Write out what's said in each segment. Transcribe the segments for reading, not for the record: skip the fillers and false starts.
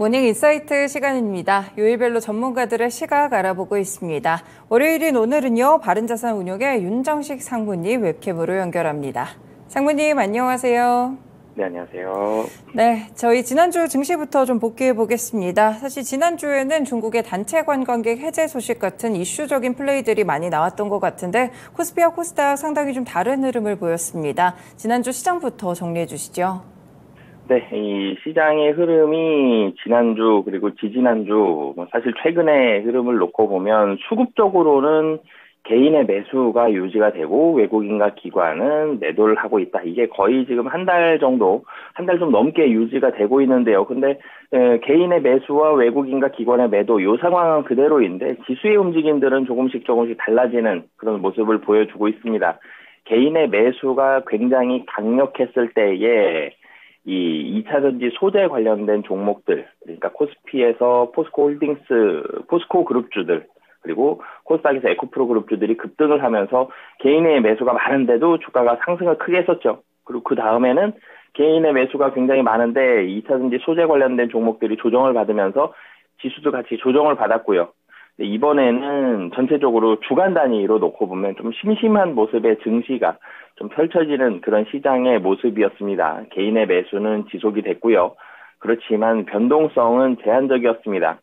모닝 인사이트 시간입니다. 요일별로 전문가들의 시각 알아보고 있습니다. 월요일인 오늘은요, 바른자산운용의 윤정식 상무님 웹캠으로 연결합니다. 상무님 안녕하세요. 네, 안녕하세요. 네, 저희 지난주 증시부터 좀 복귀해 보겠습니다. 사실 지난주에는 중국의 단체 관광객 해제 소식 같은 이슈적인 플레이들이 많이 나왔던 것 같은데 코스피와 코스닥 상당히 좀 다른 흐름을 보였습니다. 지난주 시장부터 정리해 주시죠. 네, 이 시장의 흐름이 지난주 그리고 지지난주 사실 최근의 흐름을 놓고 보면 수급적으로는 개인의 매수가 유지가 되고 외국인과 기관은 매도를 하고 있다. 이게 거의 지금 한 달 정도, 한 달 좀 넘게 유지가 되고 있는데요. 근데 개인의 매수와 외국인과 기관의 매도 이 상황은 그대로인데 지수의 움직임들은 조금씩 달라지는 그런 모습을 보여주고 있습니다. 개인의 매수가 굉장히 강력했을 때에 이 2차전지 소재 관련된 종목들, 그러니까 코스피에서 포스코 홀딩스, 포스코 그룹주들, 그리고 코스닥에서 에코프로 그룹주들이 급등을 하면서 개인의 매수가 많은데도 주가가 상승을 크게 했었죠. 그리고 그 다음에는 개인의 매수가 굉장히 많은데 2차전지 소재 관련된 종목들이 조정을 받으면서 지수도 같이 조정을 받았고요. 이번에는 전체적으로 주간 단위로 놓고 보면 좀 심심한 모습의 증시가 좀 펼쳐지는 그런 시장의 모습이었습니다. 개인의 매수는 지속이 됐고요. 그렇지만 변동성은 제한적이었습니다.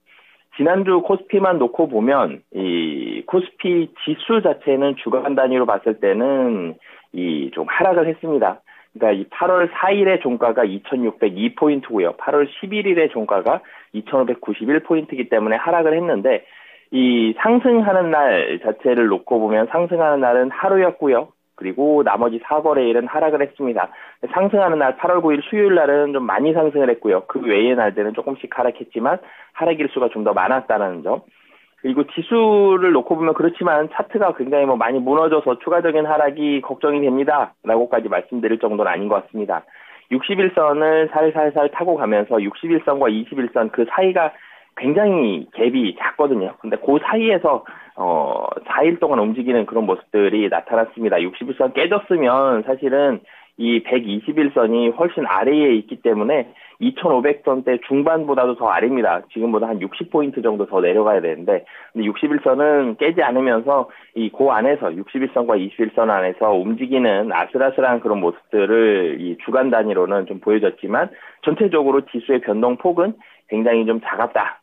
지난주 코스피만 놓고 보면 이 코스피 지수 자체는 주간 단위로 봤을 때는 이 좀 하락을 했습니다. 그러니까 이 8월 4일의 종가가 2602포인트고요. 8월 11일의 종가가 2591포인트이기 때문에 하락을 했는데 이 상승하는 날 자체를 놓고 보면 상승하는 날은 하루였고요. 그리고 나머지 4거래일은 하락을 했습니다. 상승하는 날 8월 9일 수요일 날은 좀 많이 상승을 했고요. 그 외의 날들은 조금씩 하락했지만 하락 일수가 좀 더 많았다는 점. 그리고 지수를 놓고 보면 그렇지만 차트가 굉장히 많이 무너져서 추가적인 하락이 걱정이 됩니다. 라고까지 말씀드릴 정도는 아닌 것 같습니다. 61선을 살살살 타고 가면서 61선과 21선 그 사이가 굉장히 갭이 작거든요. 근데 그 사이에서 4일 동안 움직이는 그런 모습들이 나타났습니다. 61선 깨졌으면 사실은 이 121선이 훨씬 아래에 있기 때문에 2500선대 중반보다도 더 아래입니다. 지금보다 한 60포인트 정도 더 내려가야 되는데, 근데 61선은 깨지 않으면서 그 안에서 61선과 21선 안에서 움직이는 아슬아슬한 그런 모습들을 이 주간 단위로는 좀 보여졌지만 전체적으로 지수의 변동폭은 굉장히 좀 작았다.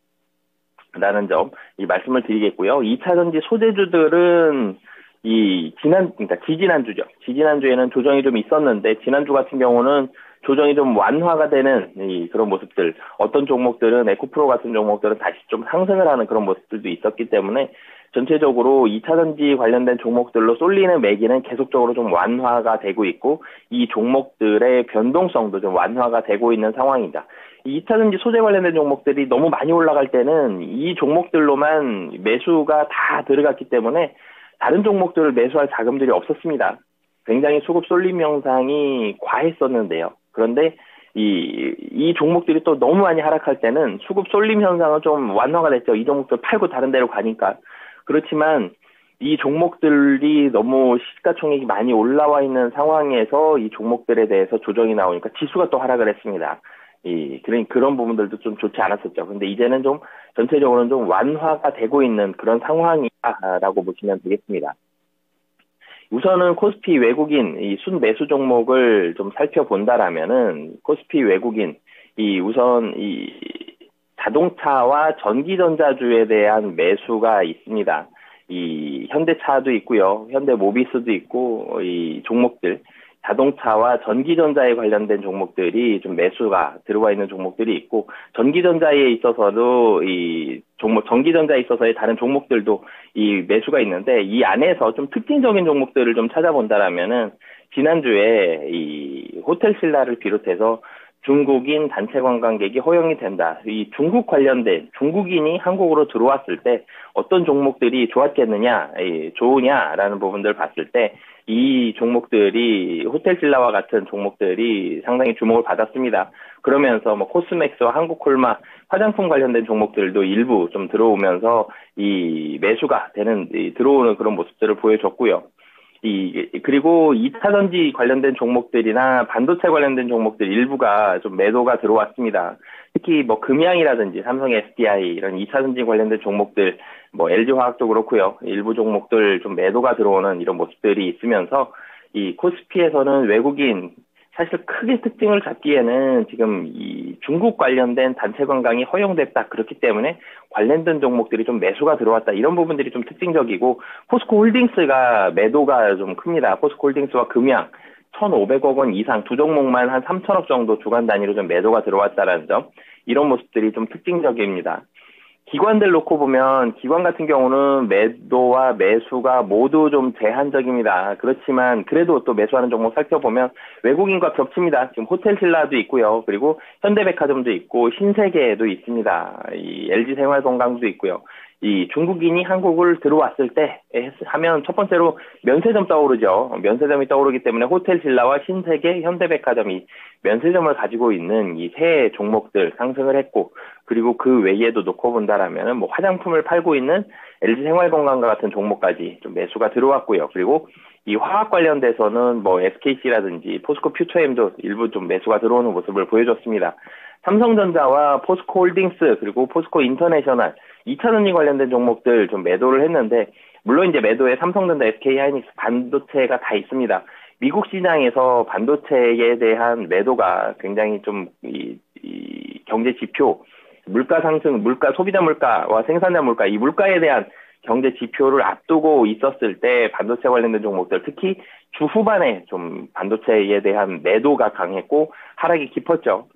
라는 점, 이 말씀을 드리겠고요. 2차전지 소재주들은 그러니까 지지난주죠. 지지난주에는 조정이 좀 있었는데, 지난주 같은 경우는 조정이 좀 완화가 되는 그런 모습들, 어떤 종목들은, 에코프로 같은 종목들은 다시 좀 상승을 하는 그런 모습들도 있었기 때문에, 전체적으로 2차전지 관련된 종목들로 쏠리는 매기는 계속적으로 좀 완화가 되고 있고, 이 종목들의 변동성도 좀 완화가 되고 있는 상황입니다. 이 2차전지 소재 관련된 종목들이 너무 많이 올라갈 때는 이 종목들로만 매수가 다 들어갔기 때문에 다른 종목들을 매수할 자금들이 없었습니다. 굉장히 수급 쏠림 현상이 과했었는데요. 그런데 이 종목들이 또 너무 많이 하락할 때는 수급 쏠림 현상은 좀 완화가 됐죠. 이 종목들 팔고 다른 데로 가니까. 그렇지만 이 종목들이 너무 시가총액이 많이 올라와 있는 상황에서 이 종목들에 대해서 조정이 나오니까 지수가 또 하락을 했습니다. 그런 부분들도 좀 좋지 않았었죠. 근데 이제는 좀 전체적으로는 좀 완화가 되고 있는 그런 상황이라고 보시면 되겠습니다. 우선은 코스피 외국인 순매수 종목을 좀 살펴본다라면은 코스피 외국인 우선 자동차와 전기전자주에 대한 매수가 있습니다. 현대차도 있고요, 현대모비스도 있고 이 종목들. 자동차와 전기전자에 관련된 종목들이 좀 매수가 들어와 있는 종목들이 있고, 전기전자에 있어서도 전기전자에 있어서의 다른 종목들도 이 매수가 있는데, 이 안에서 좀 특징적인 종목들을 좀 찾아본다라면은, 지난주에 이 호텔신라를 비롯해서 중국인 단체 관광객이 허용이 된다. 이 중국 관련된 중국인이 한국으로 들어왔을 때 어떤 종목들이 좋았겠느냐, 좋으냐라는 부분들을 봤을 때 이 종목들이 호텔신라와 같은 종목들이 상당히 주목을 받았습니다. 그러면서 코스맥스와 한국콜마 화장품 관련된 종목들도 일부 좀 들어오면서 이 매수가 되는 들어오는 그런 모습들을 보여줬고요. 그리고 2차 전지 관련된 종목들이나 반도체 관련된 종목들 일부가 좀 매도가 들어왔습니다. 특히 뭐 금양이라든지 삼성 SDI 이런 2차 전지 관련된 종목들, 뭐 LG화학도 그렇고요. 일부 종목들 좀 매도가 들어오는 이런 모습들이 있으면서 이 코스피에서는 외국인 사실 크게 특징을 잡기에는 지금 이 중국 관련된 단체 관광이 허용됐다. 그렇기 때문에 관련된 종목들이 좀 매수가 들어왔다. 이런 부분들이 좀 특징적이고 포스코 홀딩스가 매도가 좀 큽니다. 포스코 홀딩스와 금양 1,500억 원 이상 두 종목만 한 3천억 정도 주간 단위로 좀 매도가 들어왔다는 점. 이런 모습들이 좀 특징적입니다. 기관들 놓고 보면 기관 같은 경우는 매도와 매수가 모두 좀 제한적입니다. 그렇지만 그래도 또 매수하는 종목 살펴보면 외국인과 겹칩니다. 지금 호텔신라도 있고요. 그리고 현대백화점도 있고 신세계도 있습니다. 이 LG생활건강도 있고요. 이 중국인이 한국을 들어왔을 때 하면 첫 번째로 면세점 떠오르죠. 면세점이 떠오르기 때문에 호텔신라와 신세계, 현대백화점이 면세점을 가지고 있는 이 세 종목들 상승을 했고, 그리고 그 외에도 놓고 본다라면 뭐 화장품을 팔고 있는 LG생활건강과 같은 종목까지 좀 매수가 들어왔고요. 그리고 이 화학 관련돼서는 뭐 SKC라든지 포스코 퓨처엠도 일부 좀 매수가 들어오는 모습을 보여줬습니다. 삼성전자와 포스코홀딩스 그리고 포스코 인터내셔널 2차전지 관련된 종목들 좀 매도를 했는데, 물론 이제 매도에 삼성전자, SK하이닉스 반도체가 다 있습니다. 미국 시장에서 반도체에 대한 매도가 굉장히 좀 이 경제 지표, 물가 상승, 소비자 물가와 생산자 물가, 이 물가에 대한 경제 지표를 앞두고 있었을 때 반도체 관련된 종목들, 특히 주 후반에 좀 반도체에 대한 매도가 강했고 하락이 깊었죠.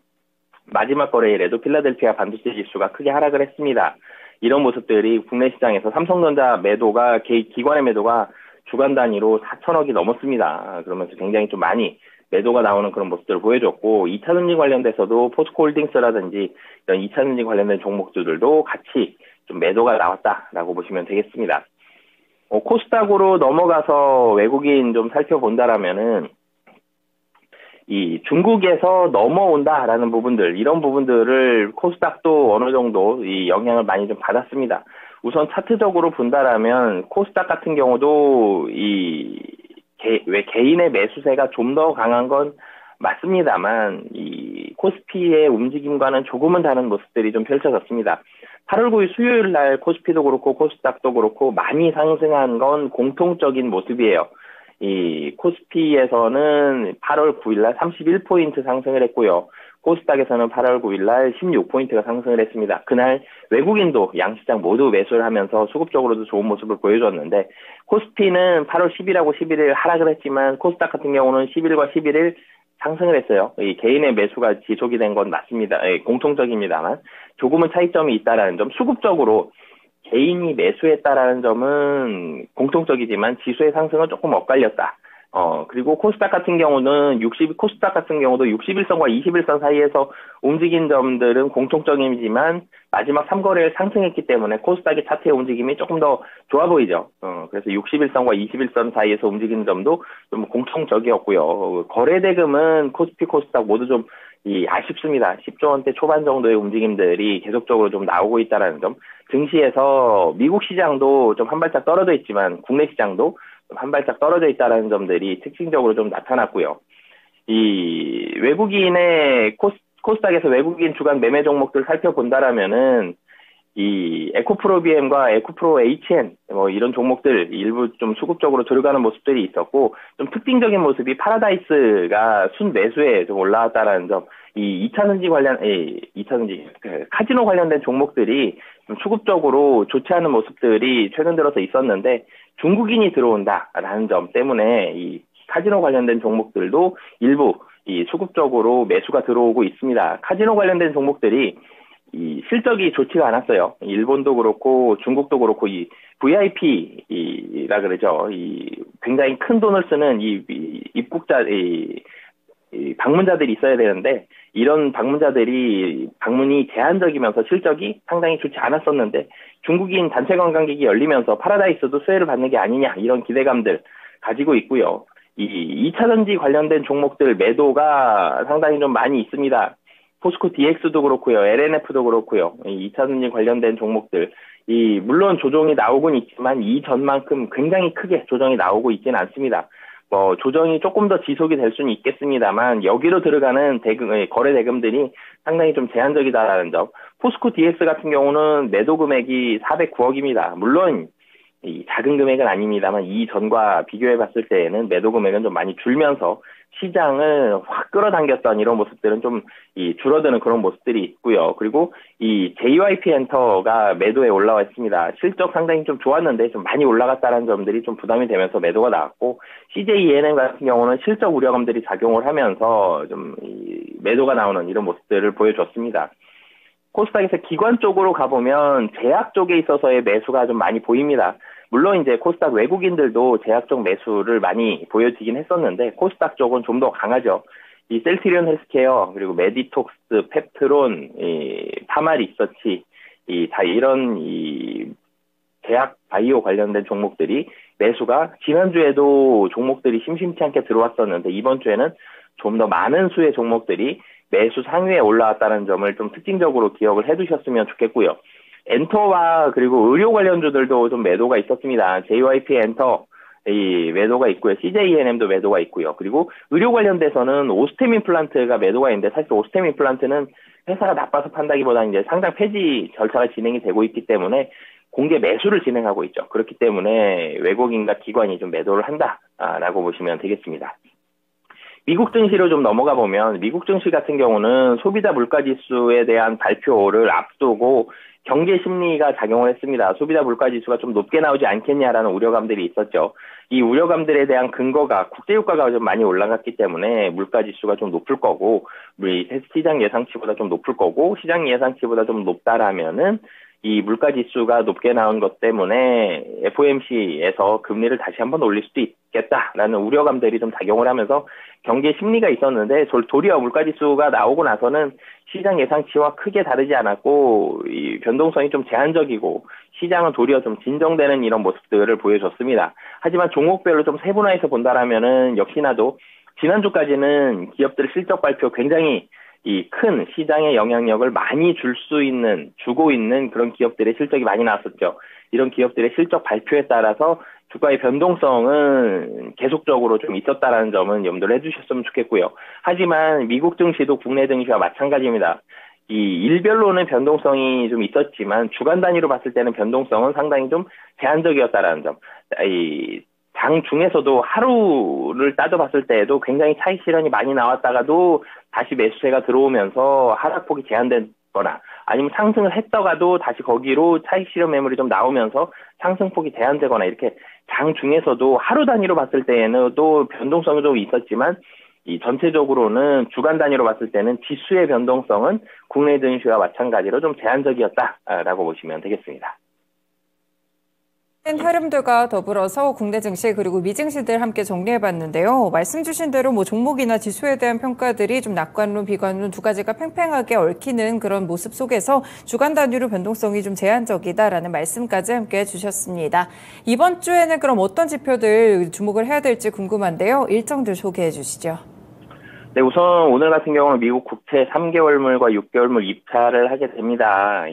마지막 거래일에도 필라델피아 반도체 지수가 크게 하락을 했습니다. 이런 모습들이 국내 시장에서 삼성전자 매도가, 기관의 매도가 주간 단위로 4천억이 넘었습니다. 그러면서 굉장히 좀 많이 매도가 나오는 그런 모습들을 보여줬고, 2차전지 관련돼서도 포스코홀딩스라든지 이런 2차전지 관련된 종목들도 같이 좀 매도가 나왔다라고 보시면 되겠습니다. 코스닥으로 넘어가서 외국인 좀 살펴본다라면은 이 중국에서 넘어온다라는 부분들, 이런 부분들을 코스닥도 어느 정도 이 영향을 많이 좀 받았습니다. 우선 차트적으로 본다라면 코스닥 같은 경우도 왜 개인의 매수세가 좀 더 강한 건 맞습니다만 이 코스피의 움직임과는 조금은 다른 모습들이 좀 펼쳐졌습니다. 8월 9일 수요일 날 코스피도 그렇고 코스닥도 그렇고 많이 상승한 건 공통적인 모습이에요. 이 코스피에서는 8월 9일 날 31포인트 상승을 했고요. 코스닥에서는 8월 9일 날 16포인트가 상승을 했습니다. 그날 외국인도 양시장 모두 매수를 하면서 수급적으로도 좋은 모습을 보여줬는데, 코스피는 8월 10일하고 11일 하락을 했지만 코스닥 같은 경우는 10일과 11일 상승을 했어요. 이 개인의 매수가 지속이 된 건 맞습니다. 공통적입니다만 조금은 차이점이 있다라는 점, 수급적으로 개인이 매수했다라는 점은 공통적이지만 지수의 상승은 조금 엇갈렸다. 그리고 코스닥 같은 경우도 61선과 21선 사이에서 움직인 점들은 공통적이지만 마지막 3거래를 상승했기 때문에 코스닥의 차트의 움직임이 조금 더 좋아 보이죠. 그래서 61선과 21선 사이에서 움직이는 점도 좀 공통적이었고요. 거래대금은 코스피, 코스닥 모두 좀 아쉽습니다. 10조 원대 초반 정도의 움직임들이 계속적으로 좀 나오고 있다는 점. 증시에서 미국 시장도 좀 한 발짝 떨어져 있지만 국내 시장도 한 발짝 떨어져 있다는 점들이 특징적으로 좀 나타났고요. 이 외국인의 코스닥에서 외국인 주간 매매 종목들 살펴본다라면은 이 에코프로비엠과 에코프로 HN 뭐 이런 종목들 일부 좀 수급적으로 들어가는 모습들이 있었고, 좀 특징적인 모습이 파라다이스가 순매수에 좀 올라왔다라는 점. 이 2차전지 카지노 관련된 종목들이 좀 수급적으로 좋지 않은 모습들이 최근 들어서 있었는데, 중국인이 들어온다라는 점 때문에 이 카지노 관련된 종목들도 일부 이 수급적으로 매수가 들어오고 있습니다. 카지노 관련된 종목들이 이 실적이 좋지가 않았어요. 일본도 그렇고 중국도 그렇고 이 VIP라 그러죠. 이 굉장히 큰 돈을 쓰는 이 입국자 이 방문자들이 있어야 되는데, 이런 방문자들이 방문이 제한적이면서 실적이 상당히 좋지 않았었는데, 중국인 단체 관광객이 열리면서 파라다이스도 수혜를 받는 게 아니냐, 이런 기대감들 가지고 있고요. 이 2차전지 관련된 종목들 매도가 상당히 좀 많이 있습니다. 포스코 DX도 그렇고요. LNF도 그렇고요. 이 2차전지 관련된 종목들 물론 조정이 나오곤 있지만 이전만큼 굉장히 크게 조정이 나오고 있지는 않습니다. 조정이 조금 더 지속이 될 수는 있겠습니다만 여기로 들어가는 거래 대금들이 상당히 좀 제한적이다라는 점. 포스코 DX 같은 경우는 매도 금액이 409억입니다. 물론 이 작은 금액은 아닙니다만 이전과 비교해 봤을 때에는 매도 금액은 좀 많이 줄면서 시장을 확 끌어당겼던 이런 모습들은 좀 줄어드는 그런 모습들이 있고요. 그리고 이 JYP 엔터가 매도에 올라와 있습니다. 실적 상당히 좀 좋았는데 좀 많이 올라갔다는 점들이 좀 부담이 되면서 매도가 나왔고, CJ 같은 경우는 실적 우려감들이 작용을 하면서 좀 매도가 나오는 이런 모습들을 보여줬습니다. 코스닥에서 기관 쪽으로 가보면 제약 쪽에 있어서의 매수가 좀 많이 보입니다. 물론 이제 코스닥 외국인들도 제약 쪽 매수를 많이 보여지긴 했었는데 코스닥 쪽은 좀 더 강하죠. 이 셀트리온 헬스케어, 그리고 메디톡스, 펩트론, 파마 리서치, 이런 제약 바이오 관련된 종목들이 매수가 지난주에도 종목들이 심심치 않게 들어왔었는데 이번 주에는 좀 더 많은 수의 종목들이 매수 상위에 올라왔다는 점을 좀 특징적으로 기억을 해두셨으면 좋겠고요. 엔터와 그리고 의료 관련주들도 좀 매도가 있었습니다. JYP 엔터 매도가 있고요. CJENM도 매도가 있고요. 그리고 의료 관련돼서는 오스템 임플란트가 매도가 있는데 사실 오스템 임플란트는 회사가 나빠서 판다기보다는 이제 상장 폐지 절차가 진행이 되고 있기 때문에 공개 매수를 진행하고 있죠. 그렇기 때문에 외국인과 기관이 좀 매도를 한다라고 보시면 되겠습니다. 미국 증시로 좀 넘어가 보면 미국 증시 같은 경우는 소비자 물가지수에 대한 발표를 앞두고 경계 심리가 작용을 했습니다. 소비자 물가지수가 좀 높게 나오지 않겠냐라는 우려감들이 있었죠. 이 우려감들에 대한 근거가 국제유가가 좀 많이 올라갔기 때문에 물가지수가 좀 높을 거고, 시장 예상치보다 좀 높을 거고, 시장 예상치보다 좀 높다라면은 이 물가지수가 높게 나온 것 때문에 FOMC에서 금리를 다시 한번 올릴 수도 있겠다라는 우려감들이 좀 작용을 하면서 경계 심리가 있었는데 도리어 물가지수가 나오고 나서는 시장 예상치와 크게 다르지 않았고 이 변동성이 좀 제한적이고 시장은 도리어 좀 진정되는 이런 모습들을 보여줬습니다. 하지만 종목별로 좀 세분화해서 본다라면은 역시나도 지난주까지는 기업들 실적 발표 굉장히 이 큰 시장의 영향력을 많이 주고 있는 그런 기업들의 실적이 많이 나왔었죠. 이런 기업들의 실적 발표에 따라서 주가의 변동성은 계속적으로 좀 있었다라는 점은 염두를 해주셨으면 좋겠고요. 하지만 미국 증시도 국내 증시와 마찬가지입니다. 이 일별로는 변동성이 좀 있었지만 주간 단위로 봤을 때는 변동성은 상당히 좀 제한적이었다라는 점. 장 중에서도 하루를 따져봤을 때에도 굉장히 차익 실현이 많이 나왔다가도 다시 매수세가 들어오면서 하락폭이 제한되거나 아니면 상승을 했다가도 다시 거기로 차익 실현 매물이 좀 나오면서 상승폭이 제한되거나 이렇게 장 중에서도 하루 단위로 봤을 때에는 또 변동성이 좀 있었지만 이 전체적으로는 주간 단위로 봤을 때는 지수의 변동성은 국내 증시와 마찬가지로 좀 제한적이었다라고 보시면 되겠습니다. 흐름들과 더불어서 국내 증시 그리고 미증시들 함께 정리해봤는데요. 말씀 주신 대로 종목이나 지수에 대한 평가들이 좀 낙관론, 비관론 두 가지가 팽팽하게 얽히는 그런 모습 속에서 주간 단위로 변동성이 좀 제한적이다라는 말씀까지 함께 해주셨습니다. 이번 주에는 그럼 어떤 지표들 주목을 해야 될지 궁금한데요. 일정들 소개해 주시죠. 네, 우선 오늘 같은 경우는 미국 국채 3개월물과 6개월물 입찰을 하게 됩니다.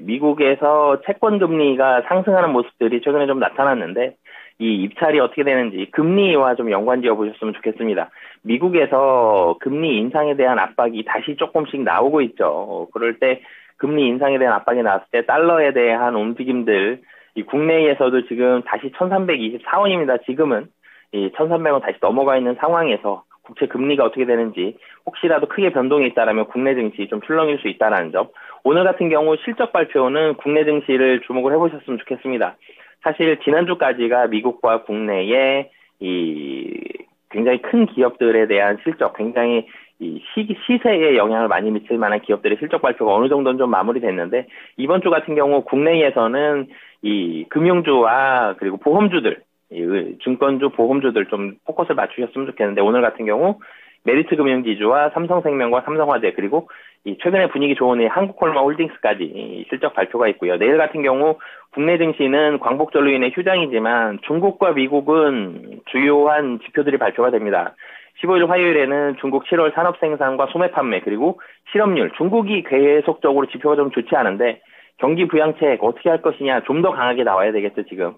미국에서 채권 금리가 상승하는 모습들이 최근에 좀 나타났는데 이 입찰이 어떻게 되는지 금리와 좀 연관지어 보셨으면 좋겠습니다. 미국에서 금리 인상에 대한 압박이 다시 조금씩 나오고 있죠. 그럴 때 금리 인상에 대한 압박이 나왔을 때 달러에 대한 움직임들, 이 국내에서도 지금 다시 1324원입니다. 지금은 이 1300원 다시 넘어가 있는 상황에서 국채 금리가 어떻게 되는지 혹시라도 크게 변동이 있다면 국내 증시 좀 출렁일 수 있다는 점. 오늘 같은 경우 실적 발표는 국내 증시를 주목을 해보셨으면 좋겠습니다. 사실 지난주까지가 미국과 국내의 굉장히 큰 기업들에 대한 실적, 굉장히 시세에 영향을 많이 미칠 만한 기업들의 실적 발표가 어느 정도는 좀 마무리됐는데 이번 주 같은 경우 국내에서는 이 금융주와 그리고 보험주들, 증권주, 보험주들 좀 포커스를 맞추셨으면 좋겠는데 오늘 같은 경우 메리츠금융지주와 삼성생명과 삼성화재 그리고 최근에 분위기 좋은 한국콜마홀딩스까지 실적 발표가 있고요. 내일 같은 경우 국내 증시는 광복절로 인해 휴장이지만 중국과 미국은 주요한 지표들이 발표가 됩니다. 15일 화요일에는 중국 7월 산업생산과 소매 판매 그리고 실업률, 중국이 계속적으로 지표가 좀 좋지 않은데 경기 부양책 어떻게 할 것이냐 좀 더 강하게 나와야 되겠죠, 지금.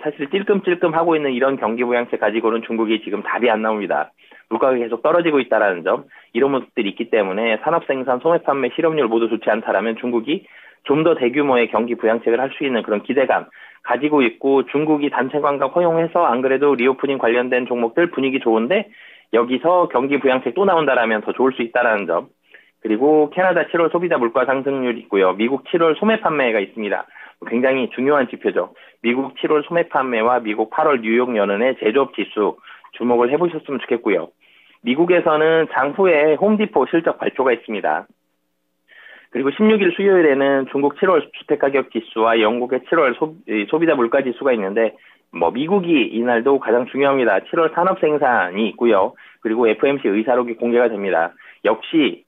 사실 찔끔찔끔 하고 있는 이런 경기 부양책 가지고는 중국이 지금 답이 안 나옵니다. 물가가 계속 떨어지고 있다라는 점, 이런 모습들이 있기 때문에 산업 생산, 소매 판매, 실업률 모두 좋지 않다라면 중국이 좀 더 대규모의 경기 부양책을 할 수 있는 그런 기대감 가지고 있고, 중국이 단체 관광 허용해서 안 그래도 리오프닝 관련된 종목들 분위기 좋은데 여기서 경기 부양책 또 나온다라면 더 좋을 수 있다라는 점. 그리고 캐나다 7월 소비자 물가 상승률 있고요. 미국 7월 소매 판매가 있습니다. 굉장히 중요한 지표죠. 미국 7월 소매 판매와 미국 8월 뉴욕 연은의 제조업 지수 주목을 해보셨으면 좋겠고요. 미국에서는 장후에 홈디포 실적 발표가 있습니다. 그리고 16일 수요일에는 중국 7월 주택가격 지수와 영국의 7월 소비자 물가 지수가 있는데, 미국이 이날도 가장 중요합니다. 7월 산업 생산이 있고요. 그리고 FOMC 의사록이 공개가 됩니다. 역시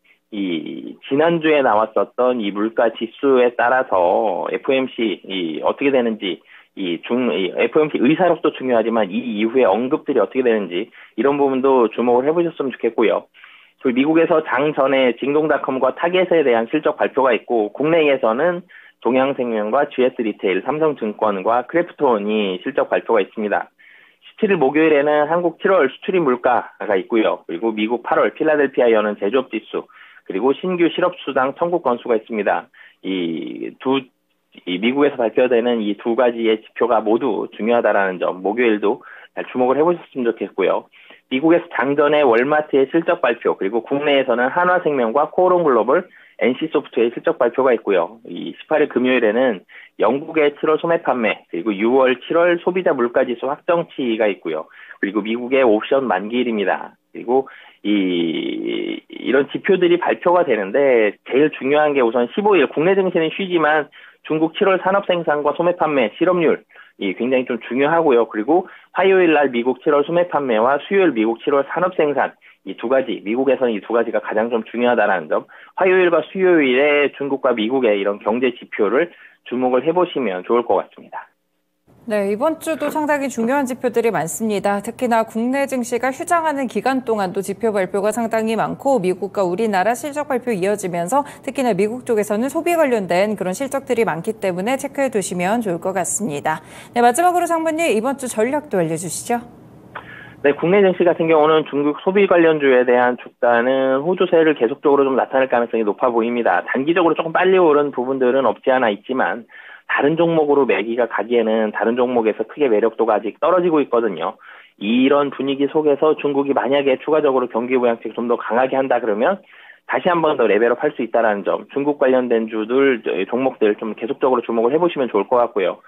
지난주에 나왔었던 이 물가 지수에 따라서 FOMC 어떻게 되는지, FOMC 의사록도 중요하지만 이 이후에 언급들이 어떻게 되는지 이런 부분도 주목을 해보셨으면 좋겠고요. 그리고 미국에서 장 전에 징동닷컴과 타겟에 대한 실적 발표가 있고, 국내에서는 동양생명과 GS 리테일, 삼성증권과 크래프톤이 실적 발표가 있습니다. 17일 목요일에는 한국 7월 수출입 물가가 있고요. 그리고 미국 8월 필라델피아 연은 제조업 지수, 그리고 신규 실업수당 청구 건수가 있습니다. 미국에서 발표되는 이 두 가지의 지표가 모두 중요하다라는 점, 목요일도 잘 주목을 해보셨으면 좋겠고요. 미국에서 장전에 월마트의 실적 발표, 그리고 국내에서는 한화생명과 코오롱글로벌, NC소프트의 실적 발표가 있고요. 18일 금요일에는 영국의 7월 소매 판매, 그리고 6월, 7월 소비자 물가지수 확정치가 있고요. 그리고 미국의 옵션 만기일입니다. 그리고 이런 지표들이 발표가 되는데 제일 중요한 게 우선 15일 국내 증시는 쉬지만 중국 7월 산업 생산과 소매 판매, 실업률 굉장히 좀 중요하고요. 그리고 화요일 날 미국 7월 소매 판매와 수요일 미국 7월 산업 생산, 이 두 가지, 미국에서는 이 두 가지가 가장 좀 중요하다는 점, 화요일과 수요일에 중국과 미국의 이런 경제 지표를 주목을 해보시면 좋을 것 같습니다. 네, 이번 주도 상당히 중요한 지표들이 많습니다. 특히나 국내 증시가 휴장하는 기간 동안도 지표 발표가 상당히 많고, 미국과 우리나라 실적 발표 이어지면서 특히나 미국 쪽에서는 소비 관련된 그런 실적들이 많기 때문에 체크해 두시면 좋을 것 같습니다. 네, 마지막으로 장관님, 이번 주 전략도 알려주시죠. 네, 국내 증시 같은 경우는 중국 소비 관련주에 대한 축단은 호조세를 계속적으로 좀 나타낼 가능성이 높아 보입니다. 단기적으로 조금 빨리 오른 부분들은 없지 않아 있지만 다른 종목으로 매기가 가기에는 다른 종목에서 크게 매력도가 아직 떨어지고 있거든요. 이런 분위기 속에서 중국이 만약에 추가적으로 경기 부양책 좀 더 강하게 한다 그러면 다시 한 번 더 레벨업 할 수 있다는 점, 중국 관련된 종목들 좀 계속적으로 주목을 해보시면 좋을 것 같고요.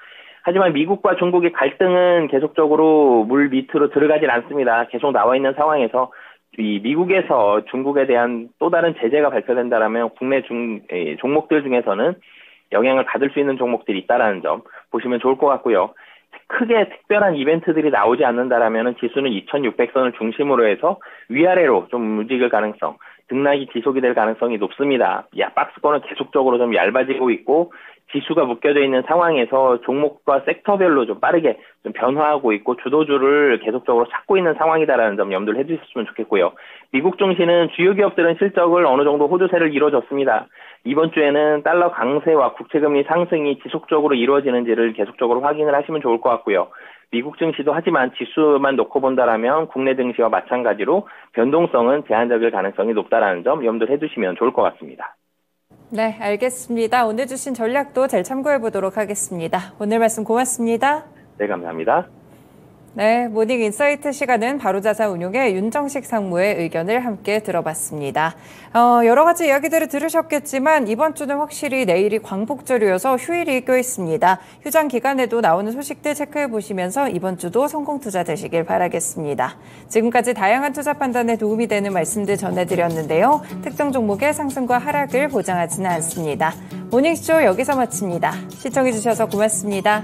하지만 미국과 중국의 갈등은 계속적으로 물 밑으로 들어가질 않습니다. 계속 나와 있는 상황에서 미국에서 중국에 대한 또 다른 제재가 발표된다라면 국내 종목들 중에서는 영향을 받을 수 있는 종목들이 있다는 점 보시면 좋을 것 같고요. 크게 특별한 이벤트들이 나오지 않는다라면 지수는 2600선을 중심으로 해서 위아래로 좀 움직일 가능성, 등락이 지속이 될 가능성이 높습니다. 박스권은 계속적으로 좀 얇아지고 있고 지수가 묶여져 있는 상황에서 종목과 섹터별로 좀 빠르게 좀 변화하고 있고 주도주를 계속적으로 찾고 있는 상황이다라는 점 염두를 해주셨으면 좋겠고요. 미국 증시는 주요 기업들은 실적을 어느 정도 호조세를 이뤄줬습니다. 이번 주에는 달러 강세와 국채금리 상승이 지속적으로 이루어지는지를 계속적으로 확인을 하시면 좋을 것 같고요. 미국 증시도 하지만 지수만 놓고 본다라면 국내 증시와 마찬가지로 변동성은 제한적일 가능성이 높다라는 점 염두를 해두시면 좋을 것 같습니다. 네, 알겠습니다. 오늘 주신 전략도 잘 참고해 보도록 하겠습니다. 오늘 말씀 고맙습니다. 네, 감사합니다. 네, 모닝 인사이트 시간은 바로자산운용의 윤정식 상무의 의견을 함께 들어봤습니다. 여러 가지 이야기들을 들으셨겠지만 이번 주는 확실히 내일이 광복절이어서 휴일이 껴있습니다. 휴장 기간에도 나오는 소식들 체크해 보시면서 이번 주도 성공 투자 되시길 바라겠습니다. 지금까지 다양한 투자 판단에 도움이 되는 말씀들 전해드렸는데요. 특정 종목의 상승과 하락을 보장하지는 않습니다. 모닝쇼 여기서 마칩니다. 시청해 주셔서 고맙습니다.